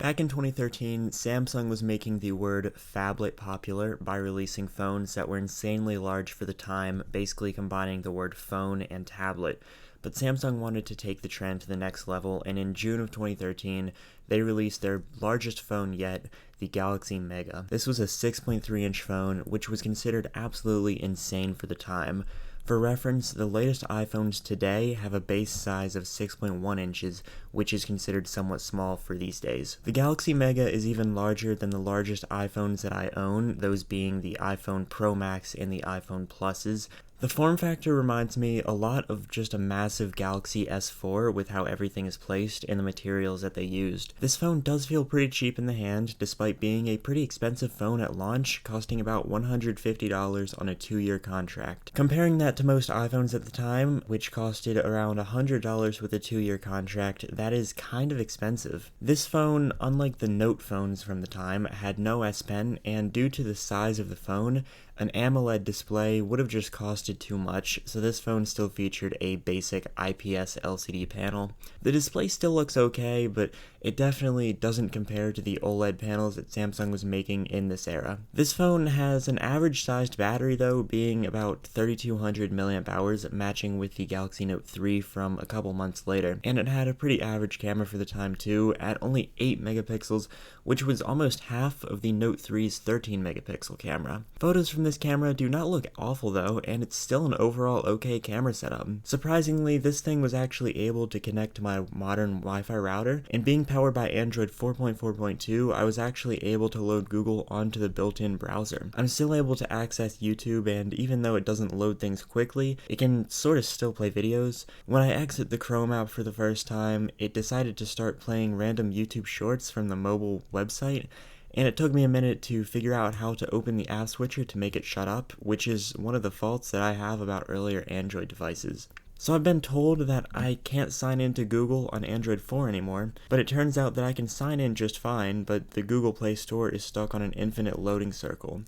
Back in 2013, Samsung was making the word phablet popular by releasing phones that were insanely large for the time, basically combining the word phone and tablet. But Samsung wanted to take the trend to the next level, and in June of 2013, they released their largest phone yet, the Galaxy Mega. This was a 6.3-inch phone, which was considered absolutely insane for the time. For reference, the latest iPhones today have a base size of 6.1 inches, which is considered somewhat small for these days. The Galaxy Mega is even larger than the largest iPhones that I own, those being the iPhone Pro Max and the iPhone Pluses. The form factor reminds me a lot of just a massive Galaxy S4 with how everything is placed and the materials that they used. This phone does feel pretty cheap in the hand, despite being a pretty expensive phone at launch, costing about $150 on a 2-year contract. Comparing that to most iPhones at the time, which costed around $100 with a 2-year contract, that is kind of expensive. This phone, unlike the Note phones from the time, had no S Pen, and due to the size of the phone, an AMOLED display would have just costed too much, so this phone still featured a basic IPS LCD panel. The display still looks okay, but it definitely doesn't compare to the OLED panels that Samsung was making in this era. This phone has an average sized battery though, being about 3200 mAh, matching with the Galaxy Note 3 from a couple months later, and it had a pretty average camera for the time too, at only 8 megapixels, which was almost half of the Note 3's 13 megapixel camera. Photos from this camera do not look awful though, and it's still an overall okay camera setup. Surprisingly, this thing was actually able to connect to my modern Wi-Fi router, and being powered by Android 4.4.2, I was actually able to load Google onto the built-in browser. I'm still able to access YouTube, and even though it doesn't load things quickly, it can sort of still play videos. When I exit the Chrome app for the first time, it decided to start playing random YouTube shorts from the mobile website, and it took me a minute to figure out how to open the app switcher to make it shut up, which is one of the faults that I have about earlier Android devices. So I've been told that I can't sign into Google on Android 4 anymore, but it turns out that I can sign in just fine, but the Google Play Store is stuck on an infinite loading circle.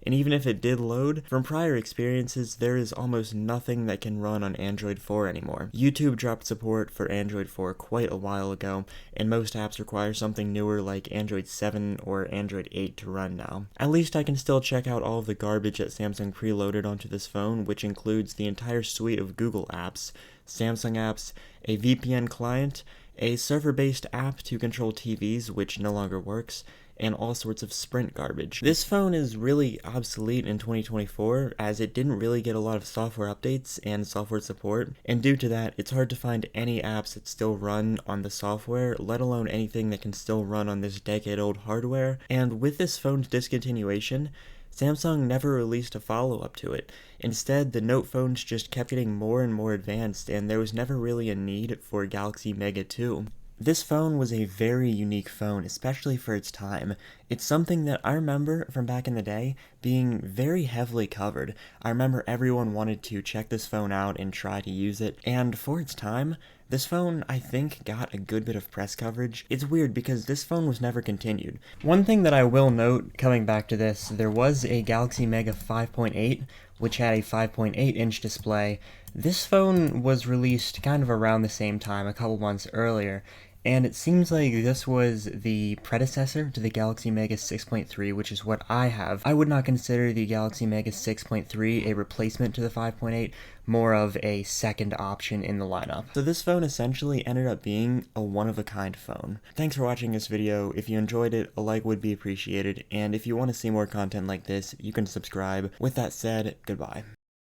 And even if it did load, from prior experiences, there is almost nothing that can run on Android 4 anymore. YouTube dropped support for Android 4 quite a while ago, and most apps require something newer like Android 7 or Android 8 to run now. At least I can still check out all of the garbage that Samsung preloaded onto this phone, which includes the entire suite of Google apps, Samsung apps, a VPN client, a server-based app to control TVs, which no longer works, and all sorts of Sprint garbage. This phone is really obsolete in 2024, as it didn't really get a lot of software updates and software support, and due to that, it's hard to find any apps that still run on the software, let alone anything that can still run on this decade-old hardware. And with this phone's discontinuation, Samsung never released a follow-up to it. Instead, the Note phones just kept getting more and more advanced, and there was never really a need for Galaxy Mega 2. This phone was a very unique phone, especially for its time. It's something that I remember from back in the day being very heavily covered. I remember everyone wanted to check this phone out and try to use it, and for its time, this phone, I think, got a good bit of press coverage. It's weird because this phone was never continued. One thing that I will note, coming back to this, there was a Galaxy Mega 5.8, which had a 5.8-inch display. This phone was released kind of around the same time, a couple months earlier, and it seems like this was the predecessor to the Galaxy Mega 6.3, which is what I have. I would not consider the Galaxy Mega 6.3 a replacement to the 5.8, more of a second option in the lineup. So this phone essentially ended up being a one-of-a-kind phone. Thanks for watching this video. If you enjoyed it, a like would be appreciated, and if you want to see more content like this, you can subscribe. With that said, goodbye.